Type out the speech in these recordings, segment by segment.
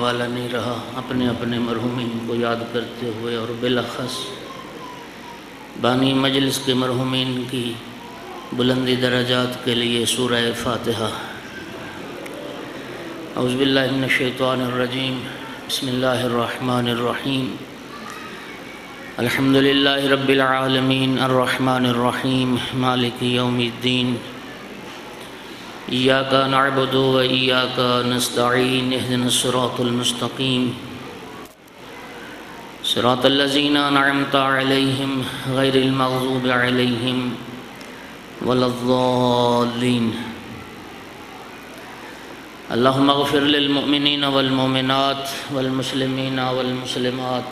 والا نہیں رہا، اپنے اپنے مرحومین کو یاد کرتے ہوئے اور بالاخص بانی مجلس کے مرحومین کی بلندی درجات کے لیے سورہ فاتحہ۔ اعوذ باللہ من الشیطان الرجیم، بسم اللہ الرحمن الرحیم، الحمد للہ رب العالمین الرحمن الرحیم مالک یوم الدین، ایاک نعبد و ایاک نستعین، اہدنا الصراط المستقیم، صراط الذین انعمت علیہم غیر المغضوب علیہم ولا الضالین۔ اللہم اغفر للمؤمنین والمؤمنات والمسلمین والمسلمات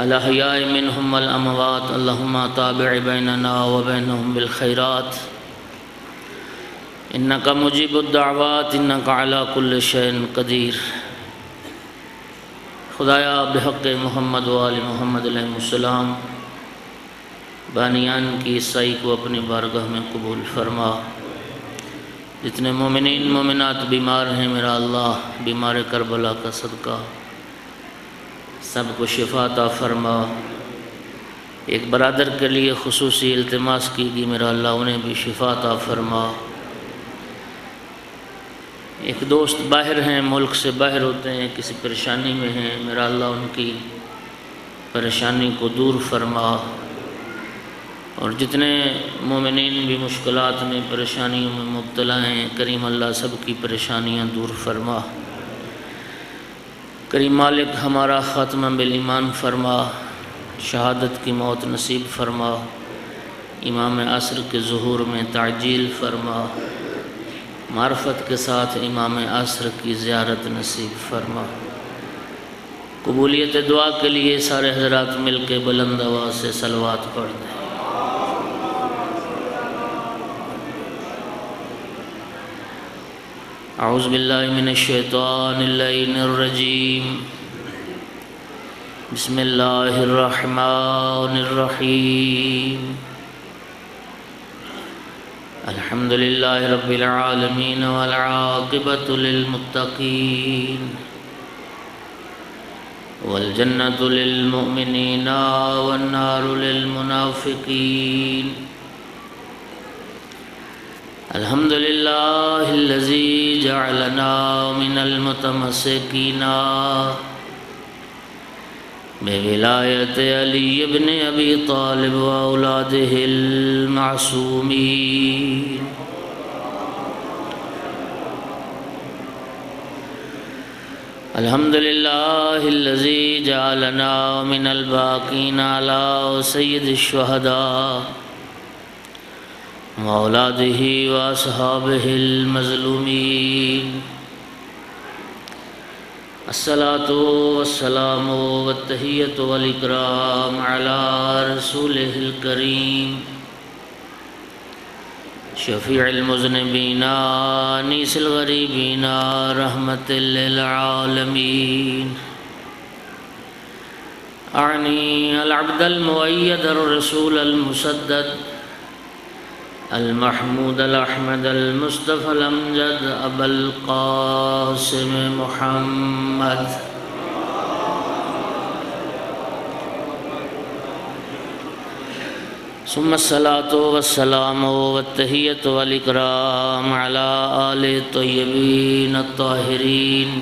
الاحیاء منہم والاموات، اللہم تابع بیننا وبینہم بالخیرات، انکا مجیب الدعوات، انکا علی کل شیء قدیر۔ خدایا بحق محمد و آل محمد علیہ السلام بانیان کی عیسائی کو اپنی بارگاہ میں قبول فرما۔ جتنے مومنین مومنات بیمار ہیں میرا اللہ، بیمار کربلا کا صدقہ سب کو شفا عطا فرما۔ ایک برادر کے لیے خصوصی التماس کی گئی، میرا اللہ انہیں بھی شفا عطا فرما۔ ایک دوست باہر ہیں، ملک سے باہر ہوتے ہیں، کسی پریشانی میں ہیں، میرا اللہ ان کی پریشانی کو دور فرما۔ اور جتنے مومنین بھی مشکلات میں پریشانیوں میں مبتلا ہیں، کریم اللہ سب کی پریشانیاں دور فرما۔ کریم مالک ہمارا خاتمہ بالایمان فرما، شہادت کی موت نصیب فرما، امام عصر کے ظہور میں تعجیل فرما، معرفت کے ساتھ امام عصر کی زیارت نصیب فرما۔ قبولیت دعا کے لیے سارے حضرات مل کے بلند آواز سے صلوات پڑھ دیں۔ اعوذ باللہ من الشیطان اللعین الرجیم، بسم اللہ الرحمن الرحیم، الحمد للہ رب العالمین والعاقبۃ للمتقین والجنۃ للمؤمنین والنار للمنافقین۔ الحمد للہ الذی جعلنا من المتمسکین بولایت علی بن ابی طالب و اولادہ المعصومین۔ الحمد للہ الذی جعلنا من الباقین علی سید الشہداء و اولادہ و اصحابہ المظلومین۔ الصلاة والسلام والتحیۃ والاکرام علی رسولہ الکریم، شفیع المذنبین انیس الغریبین رحمۃ للعالمین۔ اعنی العبد المؤید الرسول المسدد المحمود الاحمد المصطفى الامجد ابا القاسم محمد ثم الصلاة والسلام والتحیۃ والاکرام علی آل الطیبین الطاہرین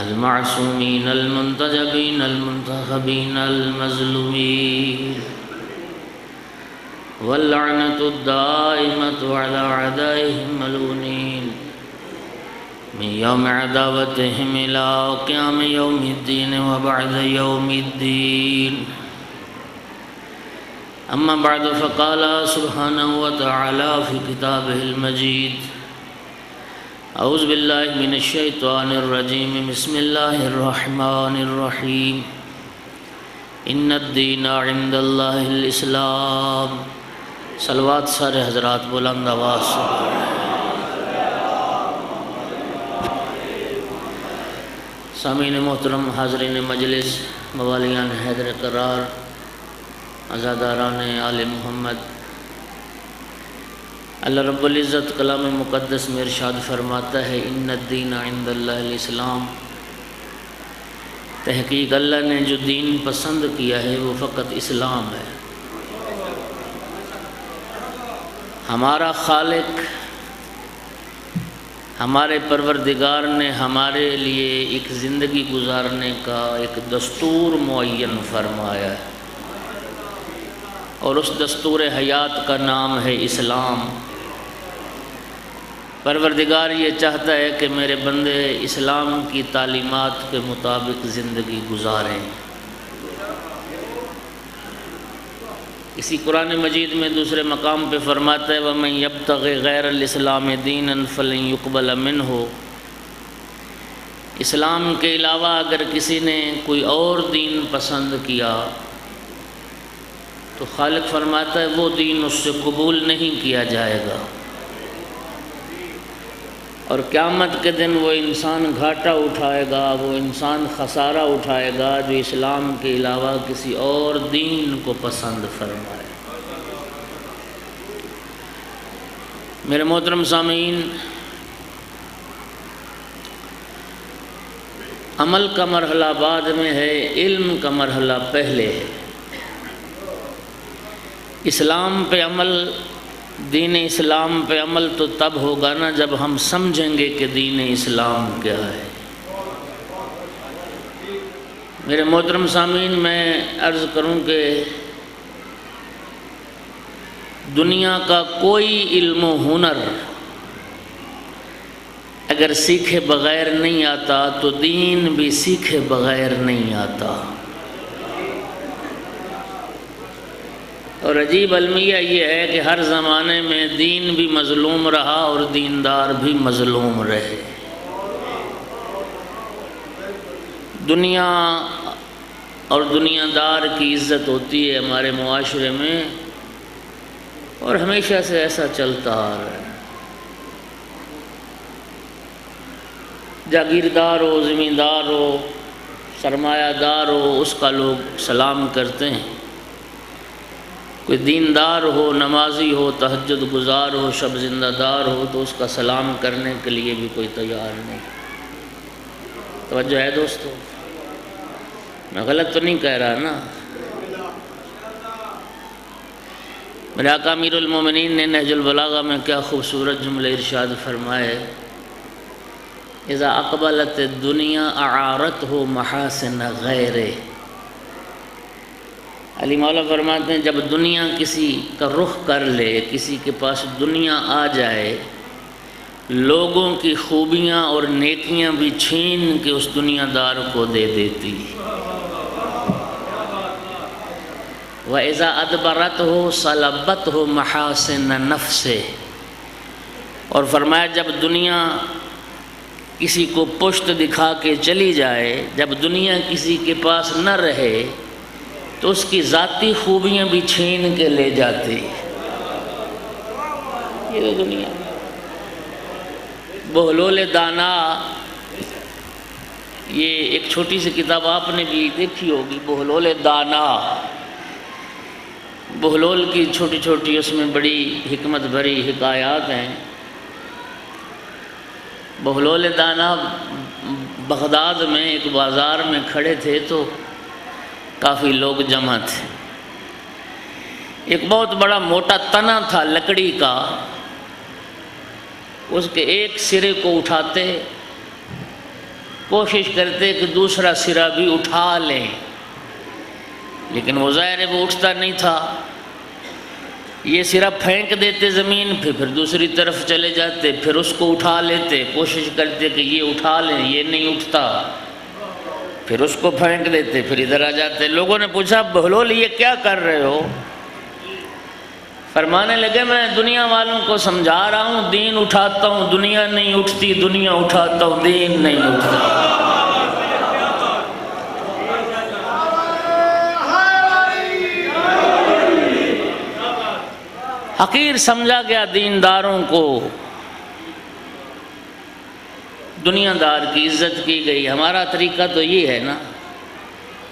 المعصومین المنتجبین المنتخبین المظلومین، واللعنة الدائمة على أعدائهم ملعونين من يوم عداوتهم إلى قيام يوم الدين وبعد يوم الدين۔ أما بعد فقال سبحانه وتعالى في كتابه المجيد، أعوذ بالله من الشيطان الرجيم، بسم الله الرحمن الرحيم، إن الدين عند الله الإسلام۔ صلوات سارے حضرات بلند آواز سے۔ سامعین محترم، حاضرین مجلس، موالیان حیدر قرار، عزاداران آل محمد، اللہ رب العزت کلام مقدس میں ارشاد فرماتا ہے ان الدین عند اللہ الاسلام، تحقیق اللہ نے جو دین پسند کیا ہے وہ فقط اسلام ہے۔ ہمارا خالق، ہمارے پروردگار نے ہمارے لیے ایک زندگی گزارنے کا ایک دستور معین فرمایا ہے، اور اس دستور حیات کا نام ہے اسلام۔ پروردگار یہ چاہتا ہے کہ میرے بندے اسلام کی تعلیمات کے مطابق زندگی گزاریں۔ اسی قرآن مجید میں دوسرے مقام پہ فرماتا ہے وَمَن يَبْتَغِ غَيْرَ الْإِسْلَامِ دِينًا فَلَن يُقْبَلَ مِنْهُ، اسلام کے علاوہ اگر کسی نے کوئی اور دین پسند کیا تو خالق فرماتا ہے وہ دین اس سے قبول نہیں کیا جائے گا، اور قیامت کے دن وہ انسان گھاٹا اٹھائے گا، وہ انسان خسارہ اٹھائے گا جو اسلام کے علاوہ کسی اور دین کو پسند فرمائے۔ میرے محترم سامعین، عمل کا مرحلہ بعد میں ہے، علم کا مرحلہ پہلے ہے۔ اسلام پہ عمل، دین اسلام پہ عمل تو تب ہوگا نا جب ہم سمجھیں گے کہ دین اسلام کیا ہے۔ میرے محترم سامعین، میں عرض کروں کہ دنیا کا کوئی علم و ہنر اگر سیکھے بغیر نہیں آتا تو دین بھی سیکھے بغیر نہیں آتا۔ اور عجیب المیہ یہ ہے کہ ہر زمانے میں دین بھی مظلوم رہا اور دیندار بھی مظلوم رہے۔ دنیا اور دنیا دار کی عزت ہوتی ہے ہمارے معاشرے میں، اور ہمیشہ سے ایسا چلتا آ رہا ہے۔ جاگیردار ہو، زمیندار ہو، سرمایہ دار ہو، اس کا لوگ سلام کرتے ہیں۔ کوئی دیندار ہو، نمازی ہو، تہجد گزار ہو، شب زندہ دار ہو تو اس کا سلام کرنے کے لیے بھی کوئی تیار نہیں۔ توجہ ہے دوستو، میں غلط تو نہیں کہہ رہا نا؟ میرے آقا امیر المومنین نے نہج البلاغہ میں کیا خوبصورت جملے ارشاد فرمائے، اذا اقبلت الدنیا اعارتہ محاسن غیرہ۔ علی مولا فرماتے ہیں جب دنیا کسی کا رخ کر لے، کسی کے پاس دنیا آ جائے، لوگوں کی خوبیاں اور نیکیاں بھی چھین کے اس دنیا دار کو دے دیتی۔ وَإِذَا أَدْبَرَتْهُ صَلَبَتْهُ مَحَاسِنَ نَفْسِهِ، اور فرمایا جب دنیا کسی کو پشت دکھا کے چلی جائے، جب دنیا کسی کے پاس نہ رہے تو اس کی ذاتی خوبیاں بھی چھین کے لے جاتی۔ یہ تو دنیا۔ بہلول دانا، یہ ایک چھوٹی سی کتاب آپ نے بھی دیکھی ہوگی، بہلول دانا۔ بہلول کی چھوٹی چھوٹی اس میں بڑی حکمت بھری حکایات ہیں۔ بہلول دانا بغداد میں ایک بازار میں کھڑے تھے تو کافی لوگ جمع تھے۔ ایک بہت بڑا موٹا تنا تھا لکڑی کا، اس کے ایک سرے کو اٹھاتے، کوشش کرتے کہ دوسرا سرا بھی اٹھا لیں، لیکن وہ ظاہر ہے وہ اٹھتا نہیں تھا۔ یہ سرا پھینک دیتے زمین پہ، پھر دوسری طرف چلے جاتے، پھر اس کو اٹھا لیتے، کوشش کرتے کہ یہ اٹھا لیں، یہ نہیں اٹھتا، پھر اس کو پھینک دیتے، پھر ادھر آ جاتے۔ لوگوں نے پوچھا بہلول یہ کیا کر رہے ہو؟ فرمانے لگے میں دنیا والوں کو سمجھا رہا ہوں، دین اٹھاتا ہوں دنیا نہیں اٹھتی، دنیا اٹھاتا ہوں دین نہیں اٹھتا۔ حقیر سمجھا گیا دینداروں کو، دنیا دار کی عزت کی گئی۔ ہمارا طریقہ تو یہ ہے نا،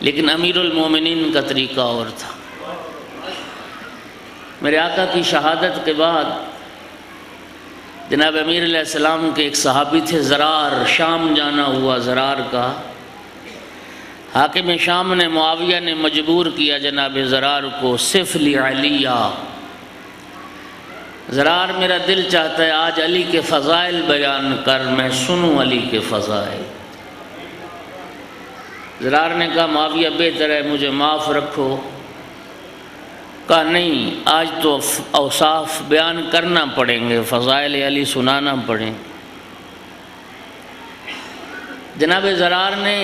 لیکن امیر المومنین کا طریقہ اور تھا۔ میرے آقا کی شہادت کے بعد جناب امیر علیہ السلام کے ایک صحابی تھے زرار، شام جانا ہوا زرار کا۔ حاکم شام نے، معاویہ نے مجبور کیا جناب زرار کو، صف لی علیہ، زرار میرا دل چاہتا ہے آج علی کے فضائل بیان کر، میں سنوں علی کے فضائل۔ زرار نے کہا معاویہ بہتر ہے مجھے معاف رکھو۔ کہا نہیں، آج تو اوصاف بیان کرنا پڑیں گے، فضائل علی سنانا پڑیں۔ جناب زرار نے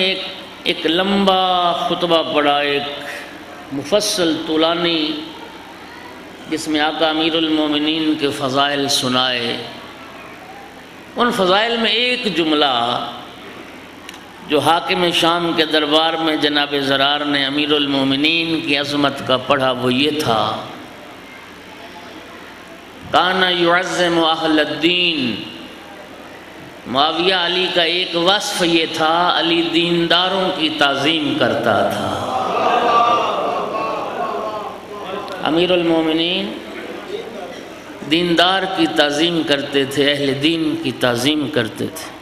ایک لمبا خطبہ پڑھا، ایک مفصل طولانی، جس میں آقا امیر المومنین کے فضائل سنائے۔ ان فضائل میں ایک جملہ جو حاکم شام کے دربار میں جناب زرار نے امیر المومنین کی عظمت کا پڑھا وہ یہ تھا، کان یعظم اہل الدین۔ معاویہ علی کا ایک وصف یہ تھا، علی دینداروں کی تعظیم کرتا تھا۔ امیر المومنین دیندار کی تعظیم کرتے تھے، اہل دین کی تعظیم کرتے تھے۔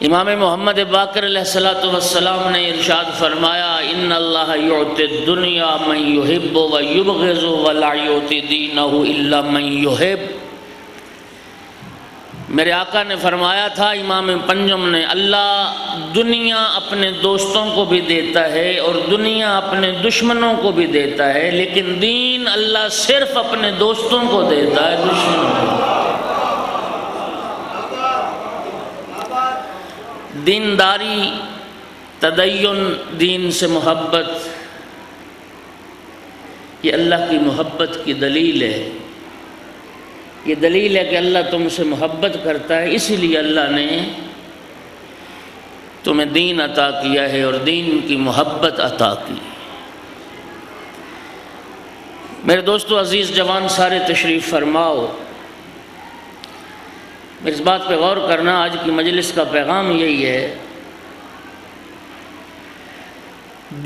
امام محمد باقر علیہ السلام نے ارشاد فرمایا، ان اللہ یعطی الدنیا من یحب و یبغض ولا یعطی دینہ الا من یحب۔ میرے آقا نے فرمایا تھا، امام پنجم نے، اللہ دنیا اپنے دوستوں کو بھی دیتا ہے اور دنیا اپنے دشمنوں کو بھی دیتا ہے، لیکن دین اللہ صرف اپنے دوستوں کو دیتا ہے، دشمنوں کو۔ دینداری، تدین، دین سے محبت، یہ اللہ کی محبت کی دلیل ہے۔ یہ دلیل ہے کہ اللہ تم سے محبت کرتا ہے، اسی لیے اللہ نے تمہیں دین عطا کیا ہے اور دین کی محبت عطا کی۔ میرے دوستو عزیز جوان سارے تشریف فرماؤ، اس بات پہ غور کرنا، آج کی مجلس کا پیغام یہی ہے،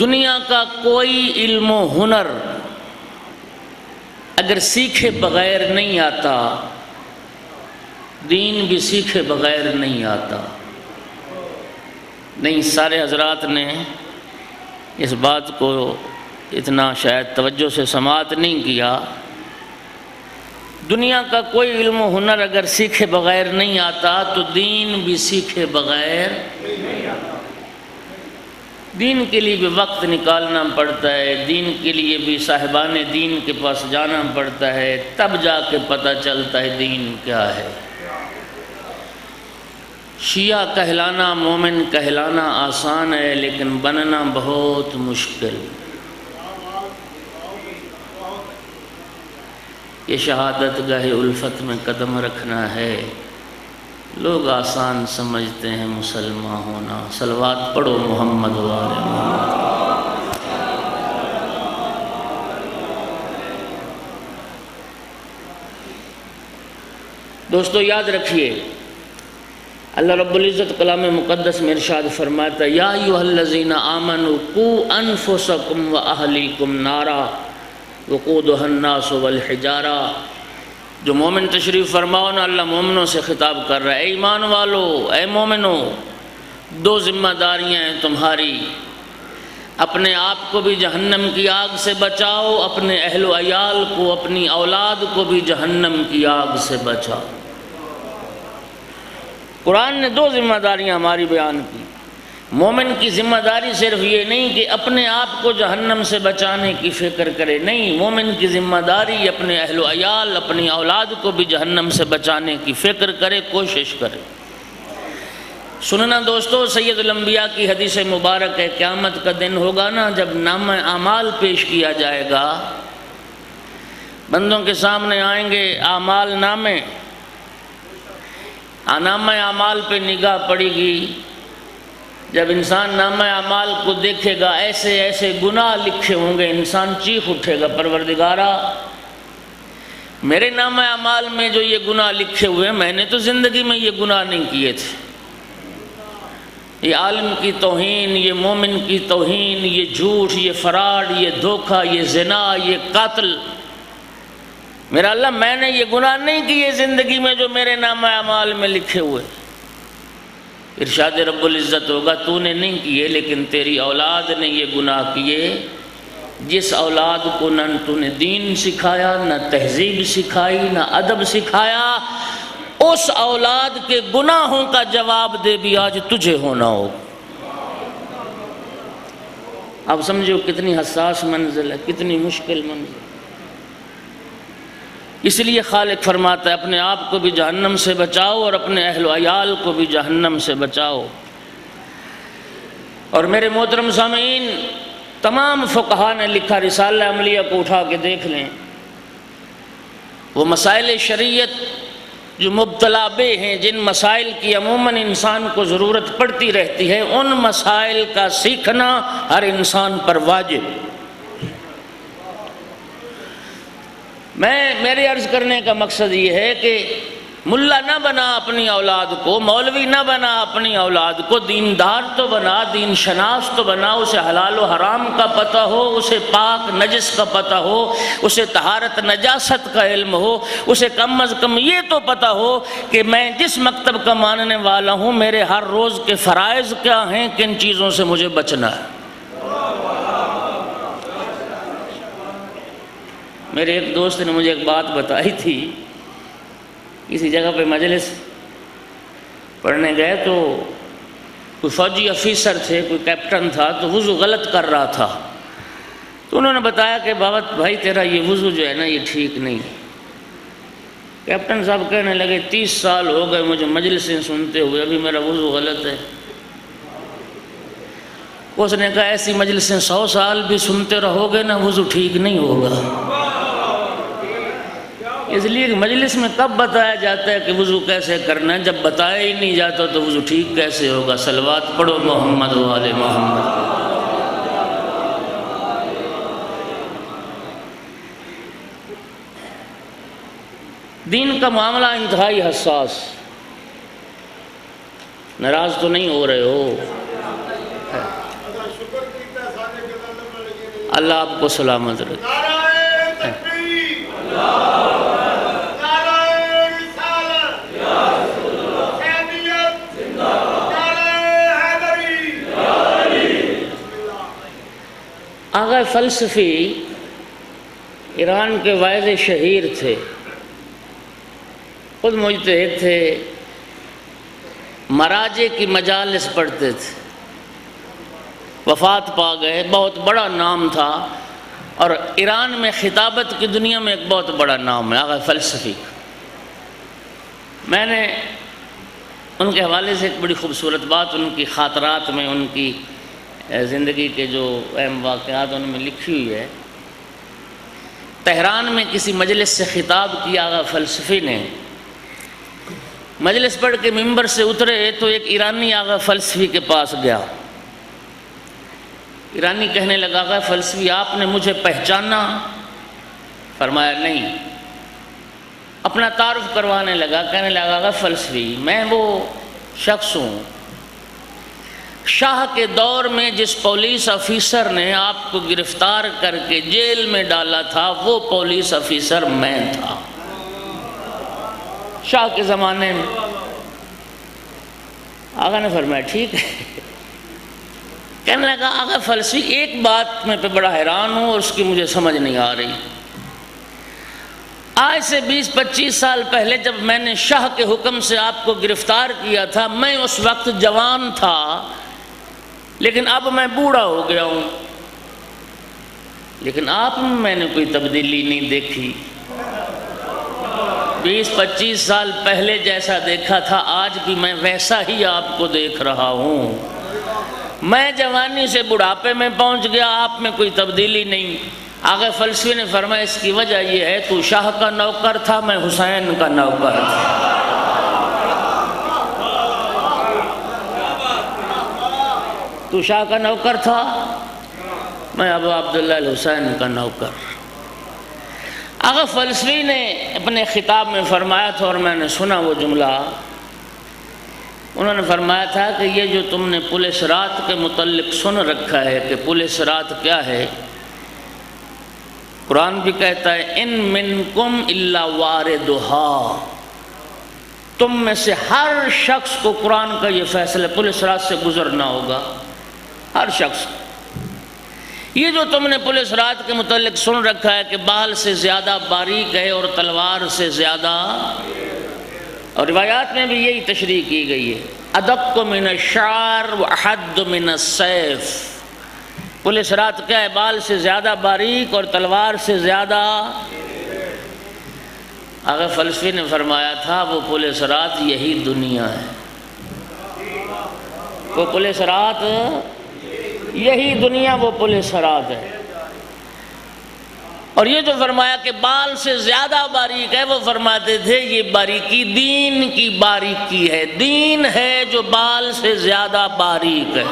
دنیا کا کوئی علم و ہنر اگر سیکھے بغیر نہیں آتا، دین بھی سیکھے بغیر نہیں آتا۔ نہیں، سارے حضرات نے اس بات کو اتنا شاید توجہ سے سماعت نہیں کیا۔ دنیا کا کوئی علم و ہنر اگر سیکھے بغیر نہیں آتا تو دین بھی سیکھے بغیر نہیں آتا۔ دین کے لیے بھی وقت نکالنا پڑتا ہے، دین کے لیے بھی صاحبان دین کے پاس جانا پڑتا ہے، تب جا کے پتہ چلتا ہے دین کیا ہے۔ شیعہ کہلانا، مومن کہلانا آسان ہے، لیکن بننا بہت مشکل۔ یہ شہادت گاہ الفت میں قدم رکھنا ہے، لوگ آسان سمجھتے ہیں مسلمان ہونا۔ صلوات پڑھو محمد و آل محمد۔ دوستو یاد رکھیے، اللہ رب العزت کلام مقدس میں ارشاد فرماتا ہے، یا ایھا الذین آمنوا قوا انفسکم واہلیکم نارا وقودھا الناس والحجارہ۔ جو مومن تشریف فرماؤ نا، اللہ مومنوں سے خطاب کر رہا ہے، اے ایمان والو، اے مومنو، دو ذمہ داریاں ہیں تمہاری، اپنے آپ کو بھی جہنم کی آگ سے بچاؤ، اپنے اہل و عیال کو، اپنی اولاد کو بھی جہنم کی آگ سے بچاؤ۔ قرآن نے دو ذمہ داریاں ہماری بیان کی۔ مومن کی ذمہ داری صرف یہ نہیں کہ اپنے آپ کو جہنم سے بچانے کی فکر کرے، نہیں، مومن کی ذمہ داری اپنے اہل و عیال، اپنی اولاد کو بھی جہنم سے بچانے کی فکر کرے، کوشش کرے۔ سننا دوستو، سید الانبیاء کی حدیث مبارک ہے، قیامت کا دن ہوگا نا، جب نامہ اعمال پیش کیا جائے گا، بندوں کے سامنے آئیں گے اعمال نامے، نامہ اعمال پہ نگاہ پڑے گی۔ جب انسان نامہ اعمال کو دیکھے گا، ایسے ایسے گناہ لکھے ہوں گے، انسان چیخ اٹھے گا، پروردگارا میرے نامہ اعمال میں جو یہ گناہ لکھے ہوئے ہیں، میں نے تو زندگی میں یہ گناہ نہیں کیے تھے۔ یہ عالم کی توہین، یہ مومن کی توہین، یہ جھوٹ، یہ فراڈ، یہ دھوکہ، یہ زنا، یہ قاتل میرا اللہ میں نے یہ گناہ نہیں کیے زندگی میں جو میرے نامہ اعمال میں لکھے ہوئے۔ ارشاد رب العزت ہوگا تو نے نہیں کیے لیکن تیری اولاد نے یہ گناہ کیے، جس اولاد کو نہ تو نے دین سکھایا، نہ تہذیب سکھائی، نہ ادب سکھایا، اس اولاد کے گناہوں کا جواب دے بھی آج تجھے ہونا ہو۔ اب سمجھو کتنی حساس منزل ہے، کتنی مشکل منزل۔ اس لیے خالق فرماتا ہے اپنے آپ کو بھی جہنم سے بچاؤ اور اپنے اہل و عیال کو بھی جہنم سے بچاؤ۔ اور میرے محترم سامعین، تمام فقہا نے لکھا، رسالہ عملیہ کو اٹھا کے دیکھ لیں، وہ مسائل شریعت جو مبتلا بے ہیں، جن مسائل کی عموماً انسان کو ضرورت پڑتی رہتی ہے، ان مسائل کا سیکھنا ہر انسان پر واجب۔ میرے عرض کرنے کا مقصد یہ ہے کہ ملا نہ بنا اپنی اولاد کو، مولوی نہ بنا اپنی اولاد کو، دیندار تو بنا، دین شناس تو بنا، اسے حلال و حرام کا پتہ ہو، اسے پاک نجس کا پتہ ہو، اسے طہارت نجاست کا علم ہو، اسے کم از کم یہ تو پتہ ہو کہ میں جس مکتب کا ماننے والا ہوں میرے ہر روز کے فرائض کیا ہیں، کن چیزوں سے مجھے بچنا ہے۔ میرے ایک دوست نے مجھے ایک بات بتائی تھی، کسی جگہ پہ مجلس پڑھنے گئے تو کوئی فوجی افیسر تھے، کوئی کیپٹن تھا، تو وضو غلط کر رہا تھا، تو انہوں نے بتایا کہ بابا بھائی تیرا یہ وضو جو ہے نا یہ ٹھیک نہیں۔ کیپٹن صاحب کہنے لگے 30 سال ہو گئے مجھے مجلسیں سنتے ہوئے، ابھی میرا وضو غلط ہے۔ اس نے کہا ایسی مجلسیں 100 سال بھی سنتے رہو گے نا وضو ٹھیک نہیں ہوگا، اس لیے کہ مجلس میں کب بتایا جاتا ہے کہ وضو کیسے کرنا ہے، جب بتایا ہی نہیں جاتا تو وضو ٹھیک کیسے ہوگا۔ صلوات پڑھو محمد و آل محمد۔ دین کا معاملہ انتہائی حساس، ناراض تو نہیں ہو رہے ہو؟ اللہ آپ کو سلامت رکھے۔ آغا فلسفی ایران کے واعظ شہیر تھے، خود مجتہد تھے، مراجع کی مجالس پڑھتے تھے، وفات پا گئے، بہت بڑا نام تھا، اور ایران میں خطابت کی دنیا میں ایک بہت بڑا نام ہے آغا فلسفی۔ میں نے ان کے حوالے سے ایک بڑی خوبصورت بات ان کی خاطرات میں، ان کی زندگی کے جو اہم واقعات ان میں لکھی ہوئی ہے۔ تہران میں کسی مجلس سے خطاب کیا آغا فلسفی نے، مجلس پڑھ کے ممبر سے اترے تو ایک ایرانی آغا فلسفی کے پاس گیا۔ ایرانی کہنے لگا آغا فلسفی آپ نے مجھے پہچانا؟ فرمایا نہیں۔ اپنا تعارف کروانے لگا، کہنے لگا آغا فلسفی میں وہ شخص ہوں شاہ کے دور میں جس پولیس افیسر نے آپ کو گرفتار کر کے جیل میں ڈالا تھا، وہ پولیس افیسر میں تھا شاہ کے زمانے میں۔ آقا نے فرمایا ٹھیک ہے۔ کہنے لگا آقا فلسفی ایک بات میں پہ بڑا حیران ہوں اور اس کی مجھے سمجھ نہیں آ رہی۔ آج سے 20-25 سال پہلے جب میں نے شاہ کے حکم سے آپ کو گرفتار کیا تھا، میں اس وقت جوان تھا، لیکن اب میں بوڑھا ہو گیا ہوں، لیکن آپ میں میں نے کوئی تبدیلی نہیں دیکھی۔ 20-25 سال پہلے جیسا دیکھا تھا آج بھی میں ویسا ہی آپ کو دیکھ رہا ہوں۔ میں جوانی سے بڑھاپے میں پہنچ گیا، آپ میں کوئی تبدیلی نہیں۔ آغا فلسفی نے فرمایا اس کی وجہ یہ ہے تو شاہ کا نوکر تھا، میں حسین کا نوکر تھا۔ تو شاہ کا نوکر تھا، میں ابو عبداللہ الحسین کا نوکر۔ آغا فلسفی نے اپنے خطاب میں فرمایا تھا اور میں نے سنا وہ جملہ، انہوں نے فرمایا تھا کہ یہ جو تم نے پل صراط کے متعلق سن رکھا ہے کہ پل صراط کیا ہے، قرآن بھی کہتا ہے ان منکم الا واردھا، تم میں سے ہر شخص کو قرآن کا یہ فیصلہ پل صراط سے گزرنا ہوگا، ہر شخص۔ یہ جو تم نے پل صراط کے متعلق سن رکھا ہے کہ بال سے زیادہ باریک ہے اور تلوار سے زیادہ، اور روایات میں بھی یہی تشریح کی گئی ہے، ادق من الشعر واحد من السیف، پل صراط کیا ہے؟ بال سے زیادہ باریک اور تلوار سے زیادہ۔ اگر فلسفی نے فرمایا تھا وہ پل صراط یہی دنیا ہے، وہ پل صراط یہی دنیا، وہ پل صراط ہے۔ اور یہ جو فرمایا کہ بال سے زیادہ باریک ہے، وہ فرماتے تھے یہ باریکی دین کی باریکی ہے، دین ہے جو بال سے زیادہ باریک ہے۔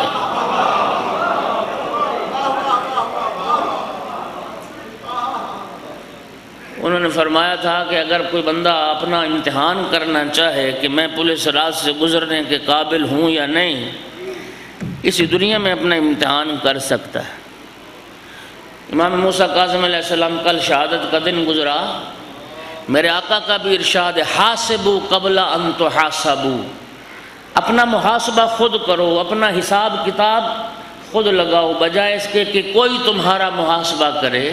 انہوں نے فرمایا تھا کہ اگر کوئی بندہ اپنا امتحان کرنا چاہے کہ میں پل صراط سے گزرنے کے قابل ہوں یا نہیں، اسی دنیا میں اپنا امتحان کر سکتا ہے۔ امام موسیٰ کاظم علیہ السلام کل شہادت کا دن گزرا، میرے آقا کا بھی ارشاد ہے حاسبوا قبل ان تحاسبوا، اپنا محاسبہ خود کرو، اپنا حساب کتاب خود لگاؤ، بجائے اس کے کہ کوئی تمہارا محاسبہ کرے۔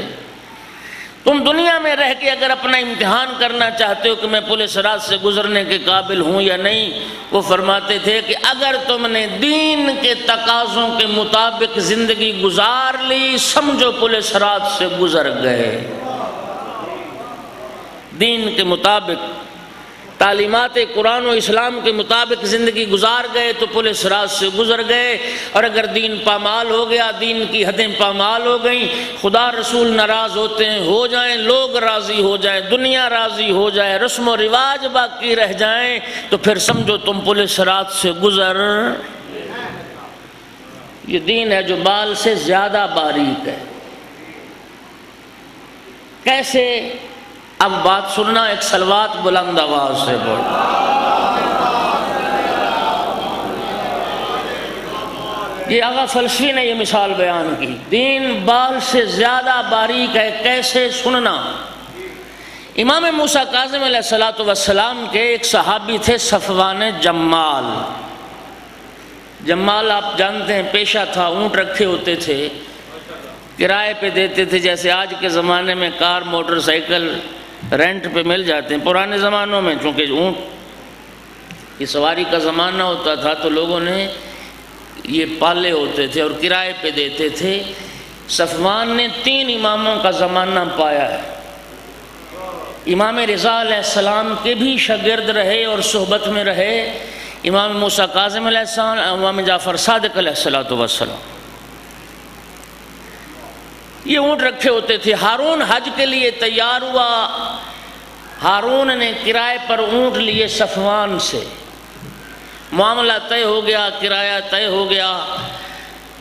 تم دنیا میں رہ کے اگر اپنا امتحان کرنا چاہتے ہو کہ میں پل صراط سے گزرنے کے قابل ہوں یا نہیں، وہ فرماتے تھے کہ اگر تم نے دین کے تقاضوں کے مطابق زندگی گزار لی، سمجھو پل صراط سے گزر گئے۔ دین کے مطابق، تعلیمات قرآن و اسلام کے مطابق زندگی گزار گئے تو پل صراط سے گزر گئے، اور اگر دین پامال ہو گیا، دین کی حدیں پامال ہو گئیں، خدا رسول ناراض ہوتے ہیں، ہو جائیں، لوگ راضی ہو جائیں، دنیا راضی ہو جائے، رسم و رواج باقی رہ جائیں، تو پھر سمجھو تم پل صراط سے گزر۔ یہ دین ہے جو بال سے زیادہ باریک ہے۔ کیسے؟ اب بات سننا، ایک صلوات بلند آواز سے بول۔ یہ آغا فلسفی نے یہ مثال بیان کی، دین بال سے زیادہ باریک ہے۔ کیسے؟ سننا۔ امام موسیٰ کاظم علیہ السلام کے ایک صحابی تھے صفوان جمال۔ جمال آپ جانتے ہیں پیشہ تھا، اونٹ رکھے ہوتے تھے، کرائے پہ دیتے تھے، جیسے آج کے زمانے میں کار موٹر سائیکل رینٹ پہ مل جاتے ہیں۔ پرانے زمانوں میں چونکہ اونٹ کی سواری کا زمانہ ہوتا تھا تو لوگوں نے یہ پالے ہوتے تھے اور کرائے پہ دیتے تھے۔ صفوان نے 3 اماموں کا زمانہ پایا ہے۔ امام رضا علیہ السلام کے بھی شاگرد رہے اور صحبت میں رہے، امام موسیٰ کاظم علیہ السلام، امام جعفر صادق علیہ السلام۔ یہ اونٹ رکھے ہوتے تھے۔ ہارون حج کے لیے تیار ہوا، ہارون نے کرائے پر اونٹ لیے صفوان سے، معاملہ طے ہو گیا، کرایہ طے ہو گیا،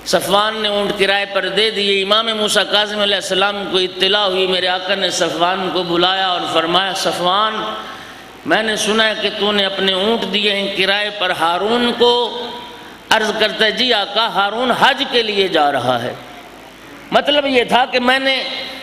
صفوان نے اونٹ کرائے پر دے دیے۔ امام موسیٰ کاظم علیہ السلام کو اطلاع ہوئی، میرے آقا نے صفوان کو بلایا اور فرمایا صفوان، میں نے سنا ہے کہ تو نے اپنے اونٹ دیے ہیں کرائے پر ہارون کو۔ عرض کرتا ہے جی آقا، ہارون حج کے لیے جا رہا ہے۔ مطلب یہ تھا کہ میں نے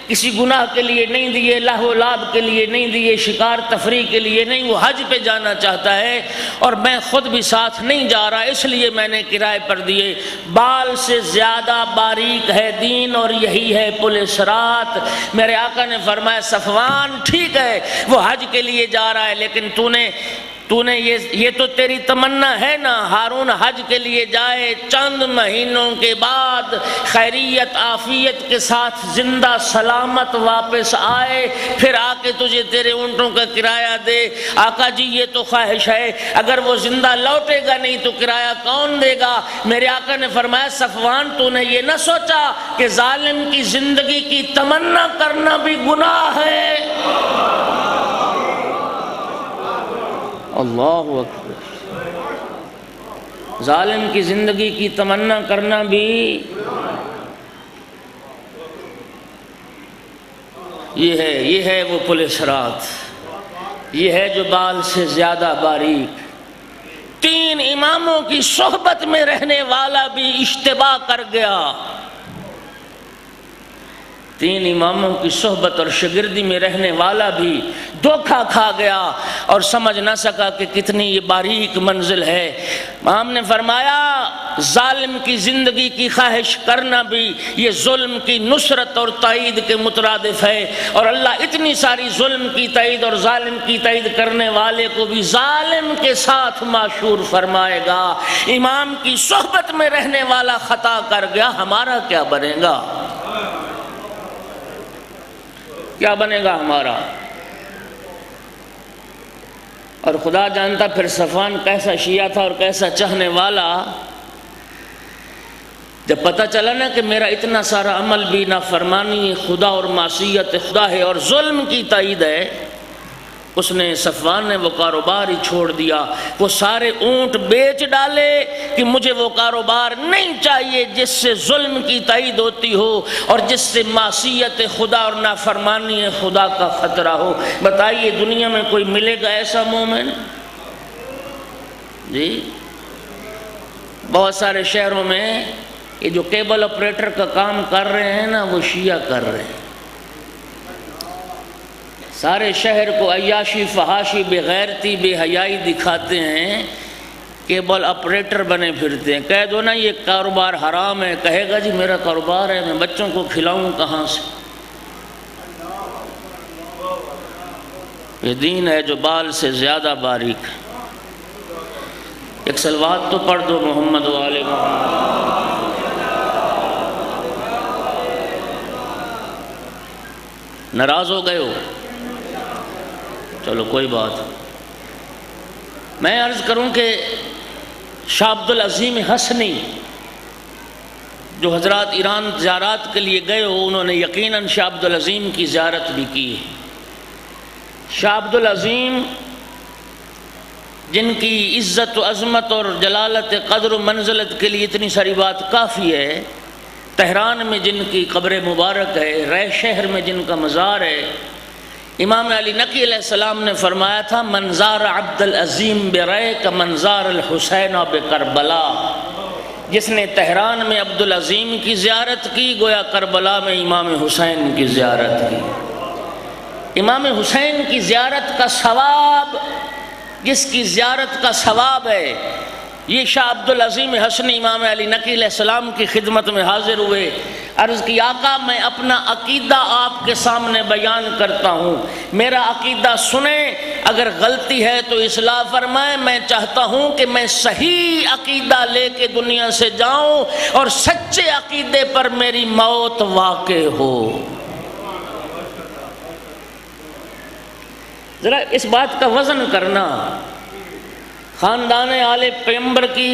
کسی گناہ کے لیے نہیں دیے، لہو و لعب کے لیے نہیں دیے، شکار تفریح کے لیے نہیں، وہ حج پہ جانا چاہتا ہے اور میں خود بھی ساتھ نہیں جا رہا، اس لیے میں نے کرائے پر دیے۔ بال سے زیادہ باریک ہے دین، اور یہی ہے پل صراط۔ میرے آقا نے فرمایا صفوان ٹھیک ہے وہ حج کے لیے جا رہا ہے، لیکن تو نے یہ تو تیری تمنا ہے نا، ہارون حج کے لیے جائے، چند مہینوں کے بعد خیریت عافیت کے ساتھ زندہ سلامت واپس آئے، پھر آ کے تجھے تیرے اونٹوں کا کرایہ دے۔ آقا جی یہ تو خواہش ہے، اگر وہ زندہ لوٹے گا نہیں تو کرایہ کون دے گا؟ میرے آقا نے فرمایا صفوان تو نے یہ نہ سوچا کہ ظالم کی زندگی کی تمنا کرنا بھی گناہ ہے؟ اللہ اکبر۔ ظالم کی زندگی کی تمنا کرنا بھی، یہ ہے وہ پل صراط، یہ ہے جو بال سے زیادہ باریک۔ 3 اماموں کی صحبت میں رہنے والا بھی اشتباہ کر گیا، 3 اماموں کی صحبت اور شاگردی میں رہنے والا بھی دھوکہ کھا گیا اور سمجھ نہ سکا کہ کتنی یہ باریک منزل ہے۔ امام نے فرمایا ظالم کی زندگی کی خواہش کرنا بھی یہ ظلم کی نصرت اور تائید کے مترادف ہے، اور اللہ اتنی ساری ظلم کی تائید اور ظالم کی تائید کرنے والے کو بھی ظالم کے ساتھ معشور فرمائے گا۔ امام کی صحبت میں رہنے والا خطا کر گیا، ہمارا کیا بنے گا؟ کیا بنے گا ہمارا؟ اور خدا جانتا پھر صفوان کیسا شیعہ تھا اور کیسا چاہنے والا۔ جب پتہ چلا نا کہ میرا اتنا سارا عمل بھی نافرمانی خدا اور معصیت خدا ہے اور ظلم کی تائید ہے، اس نے صفوان نے وہ کاروبار ہی چھوڑ دیا، وہ سارے اونٹ بیچ ڈالے کہ مجھے وہ کاروبار نہیں چاہیے جس سے ظلم کی تائید ہوتی ہو اور جس سے معصیت خدا اور نافرمانی خدا کا خطرہ ہو۔ بتائیے دنیا میں کوئی ملے گا ایسا مومن؟ جی بہت سارے شہروں میں یہ جو کیبل آپریٹر کا کام کر رہے ہیں نا وہ شیعہ کر رہے ہیں، سارے شہر کو عیاشی فحاشی بے غیرتی بے حیائی دکھاتے ہیں، کیبل آپریٹر بنے پھرتے ہیں۔ کہہ دو نا یہ کاروبار حرام ہے، کہے گا جی میرا کاروبار ہے، میں بچوں کو کھلاؤں کہاں سے؟ یہ دین ہے جو بال سے زیادہ باریک ہے۔ ایک صلوات تو پڑھ دو محمد و آل محمد۔ ناراض ہو گئے ہو؟ چلو کوئی بات۔ میں عرض کروں کہ شاہ عبدالعظیم حسنی جو حضرات ایران زیارات کے لیے گئے ہو، انہوں نے یقیناً شاہ عبدالعظیم کی زیارت بھی کی ہے۔ شاہ عبدالعظیم جن کی عزت و عظمت اور جلالت قدر و منزلت کے لیے اتنی ساری بات کافی ہے، تہران میں جن کی قبر مبارک ہے، رے شہر میں جن کا مزار ہے، امام علی نقی علیہ السلام نے فرمایا تھا منظار عبدالعظیم برے کا منظار الحسین بکربلا۔ جس نے تہران میں عبدالعظیم کی زیارت کی گویا کربلا میں امام حسین کی زیارت کی۔ امام حسین کی زیارت کا ثواب، جس کی زیارت کا ثواب ہے، یہ شاہ عبدالعظیم حسنی امام علی نقی علیہ السلام کی خدمت میں حاضر ہوئے، عرض کی آقا میں اپنا عقیدہ آپ کے سامنے بیان کرتا ہوں، میرا عقیدہ سنیں، اگر غلطی ہے تو اصلاح فرمائیں، میں چاہتا ہوں کہ میں صحیح عقیدہ لے کے دنیا سے جاؤں اور سچے عقیدے پر میری موت واقع ہو۔ ذرا اس بات کا وزن کرنا، خاندان آل پیغمبر کی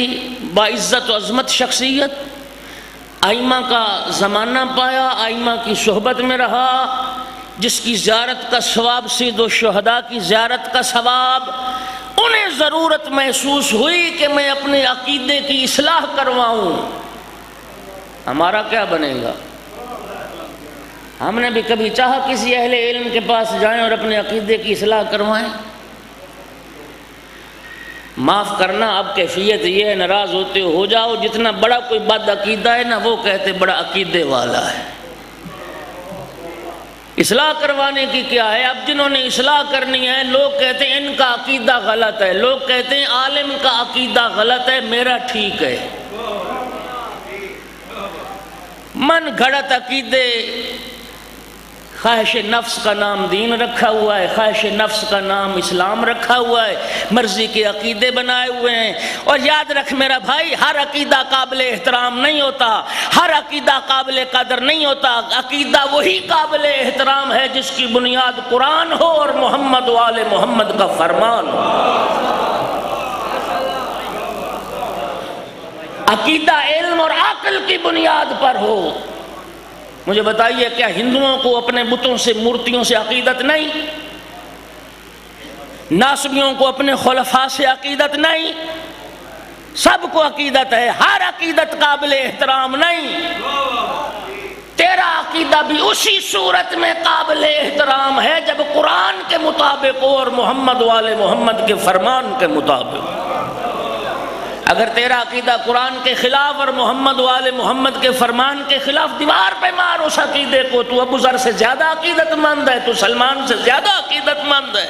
باعزت و عظمت شخصیت، ائمہ کا زمانہ پایا، ائمہ کی صحبت میں رہا، جس کی زیارت کا ثواب سید و شہداء کی زیارت کا ثواب، انہیں ضرورت محسوس ہوئی کہ میں اپنے عقیدے کی اصلاح کرواؤں۔ ہمارا کیا بنے گا؟ ہم نے بھی کبھی چاہا کسی اہل علم کے پاس جائیں اور اپنے عقیدے کی اصلاح کروائیں؟ معاف کرنا، اب کیفیت یہ ہے ناراض ہوتے ہو جاؤ، جتنا بڑا کوئی بد عقیدہ ہے نا وہ کہتے بڑا عقیدے والا ہے۔ اصلاح کروانے کی کیا ہے؟ اب جنہوں نے اصلاح کرنی ہے لوگ کہتے ہیں ان کا عقیدہ غلط ہے، لوگ کہتے ہیں عالم کا عقیدہ غلط ہے، میرا ٹھیک ہے۔ من گھڑت عقیدے، خواہش نفس کا نام دین رکھا ہوا ہے، خواہش نفس کا نام اسلام رکھا ہوا ہے، مرضی کے عقیدے بنائے ہوئے ہیں۔ اور یاد رکھ میرا بھائی، ہر عقیدہ قابل احترام نہیں ہوتا، ہر عقیدہ قابل قدر نہیں ہوتا۔ عقیدہ وہی قابل احترام ہے جس کی بنیاد قرآن ہو اور محمد و آل محمد کا فرمان ہو۔ عقیدہ علم اور عقل کی بنیاد پر ہو۔ مجھے بتائیے کیا ہندوؤں کو اپنے بتوں سے مورتیوں سے عقیدت نہیں؟ ناصبیوں کو اپنے خلفاء سے عقیدت نہیں؟ سب کو عقیدت ہے، ہر عقیدت قابل احترام نہیں۔ تیرا عقیدہ بھی اسی صورت میں قابل احترام ہے جب قرآن کے مطابق ہو اور محمد والے محمد کے فرمان کے مطابق۔ اگر تیرا عقیدہ قرآن کے خلاف اور محمد وآل محمد کے فرمان کے خلاف، دیوار پہ مار اس عقیدے کو۔ تو ابو ذر سے زیادہ عقیدت مند ہے، تو سلمان سے زیادہ عقیدت مند ہے۔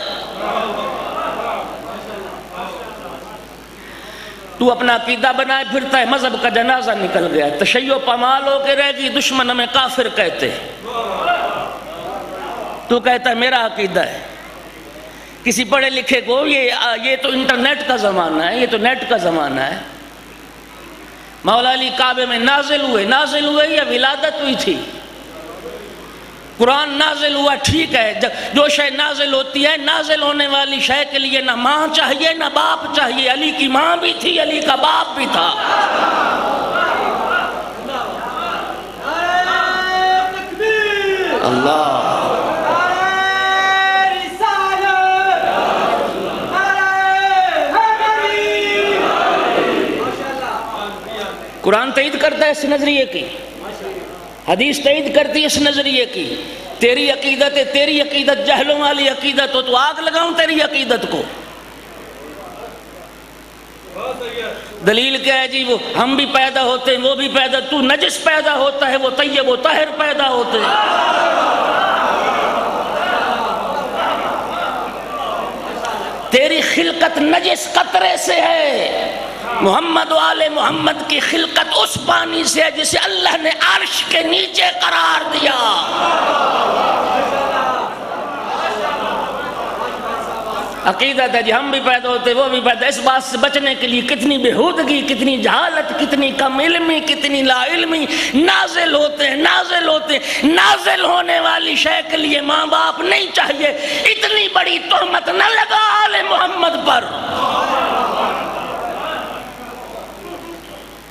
تو اپنا عقیدہ بنائے پھرتا ہے، مذہب کا جنازہ نکل گیا ہے، تشیع پامال ہو کے رہ گئی، دشمن ہمیں کافر کہتے۔ تو کہتا ہے میرا عقیدہ ہے۔ کسی پڑھے لکھے کو یہ تو انٹرنیٹ کا زمانہ ہے، یہ تو نیٹ کا زمانہ ہے۔ مولا علی کعبے میں نازل ہوئے یا ولادت ہوئی تھی؟ قرآن نازل ہوا، ٹھیک ہے، جو شے نازل ہوتی ہے، نازل ہونے والی شے کے لیے نہ ماں چاہیے نہ باپ چاہیے۔ علی کی ماں بھی تھی، علی کا باپ بھی تھا۔ اللہ قرآن تائید کرتا ہے اس نظریے کی، حدیث تائید کرتی ہے اس نظریے کی۔ تیری عقیدت ہے، تیری عقیدت جہلوں والی عقیدت ہو تو آگ لگاؤں تیری عقیدت کو۔ دلیل کیا ہے جی؟ وہ ہم بھی پیدا ہوتے ہیں، وہ بھی پیدا، تو نجس پیدا ہوتا ہے، وہ طیب و طاہر پیدا ہوتے ہیں۔ تیری خلقت نجس قطرے سے ہے، محمد و آل محمد کی خلقت اس پانی سے ہے جسے اللہ نے عرش کے نیچے قرار دیا۔ عقیدت ہے جی ہم بھی پیدا ہوتے وہ بھی پیدا۔ اس بات سے بچنے کے لیے کتنی بےہودگی، کتنی جہالت، کتنی کم علمی، کتنی لا علمی۔ نازل ہوتے ہیں، نازل ہوتے ہیں، نازل ہونے والی شے کے لیے ماں باپ نہیں چاہیے۔ اتنی بڑی تہمت نہ لگا آل محمد پر۔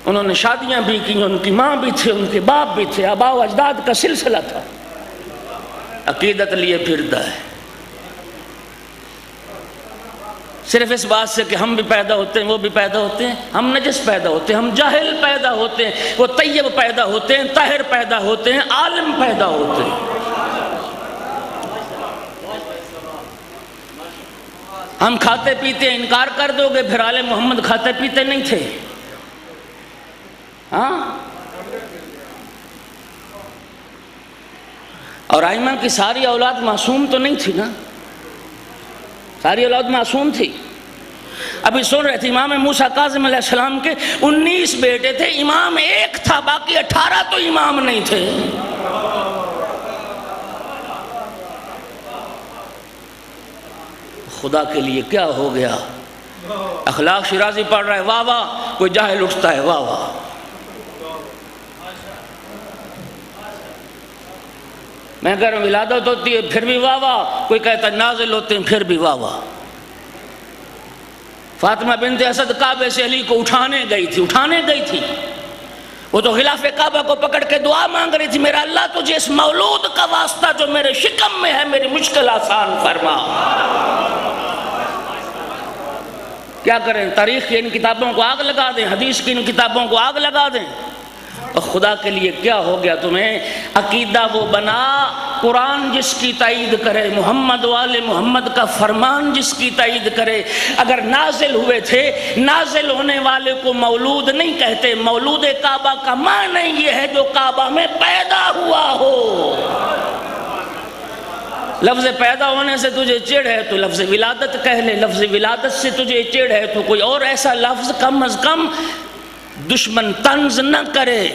انہوں نے شادیاں بھی کی، ان کی ماں بھی تھے، ان کے باپ بھی تھے، آباء و اجداد کا سلسلہ تھا۔ عقیدت لیے پھرتا ہے صرف اس بات سے کہ ہم بھی پیدا ہوتے ہیں، وہ بھی پیدا ہوتے ہیں، ہم نجس پیدا ہوتے ہیں، ہم جاہل پیدا ہوتے ہیں، وہ طیب پیدا ہوتے ہیں، طاہر پیدا ہوتے ہیں، عالم پیدا ہوتے ہیں۔ ہم کھاتے پیتے ہیں، انکار کر دو گے، پھر آل محمد کھاتے پیتے نہیں تھے؟ ہاں، اور ائمہ کی ساری اولاد معصوم تو نہیں تھی نا، ساری اولاد معصوم تھی۔ ابھی سن رہے تھے امام موسیٰ کاظم علیہ السلام کے 19 بیٹے تھے، امام ایک تھا، باقی 18 تو امام نہیں تھے۔ خدا کے لیے کیا ہو گیا؟ اخلاق شیرازی پڑھ رہا ہے، واہ واہ، کوئی جاہل اٹھتا ہے، واہ واہ۔ میں کہہ رہا ہوں ولادت ہوتی ہے پھر بھی واہ واہ، کوئی کہتا ہے نازل ہوتے ہیں پھر بھی واہ واہ۔ فاطمہ بنت اسد کعبے سے علی کو اٹھانے گئی تھی، وہ تو غلاف کعبہ کو پکڑ کے دعا مانگ رہی تھی، میرا اللہ تجھے اس مولود کا واسطہ جو میرے شکم میں ہے میری مشکل آسان فرما۔ کیا کریں؟ تاریخ کی ان کتابوں کو آگ لگا دیں، حدیث کی ان کتابوں کو آگ لگا دیں؟ اور خدا کے لیے کیا ہو گیا تمہیں؟ عقیدہ وہ بنا قرآن جس کی تائید کرے، محمد والے محمد کا فرمان جس کی تائید کرے۔ اگر نازل ہوئے تھے، نازل ہونے والے کو مولود نہیں کہتے، مولود کعبہ کا معنی یہ ہے جو کعبہ میں پیدا ہوا ہو۔ لفظ پیدا ہونے سے تجھے چڑ ہے تو لفظ ولادت کہہ لے، لفظ ولادت سے تجھے چڑ ہے تو کوئی اور ایسا لفظ کم از کم دشمن طنز نہ کرے۔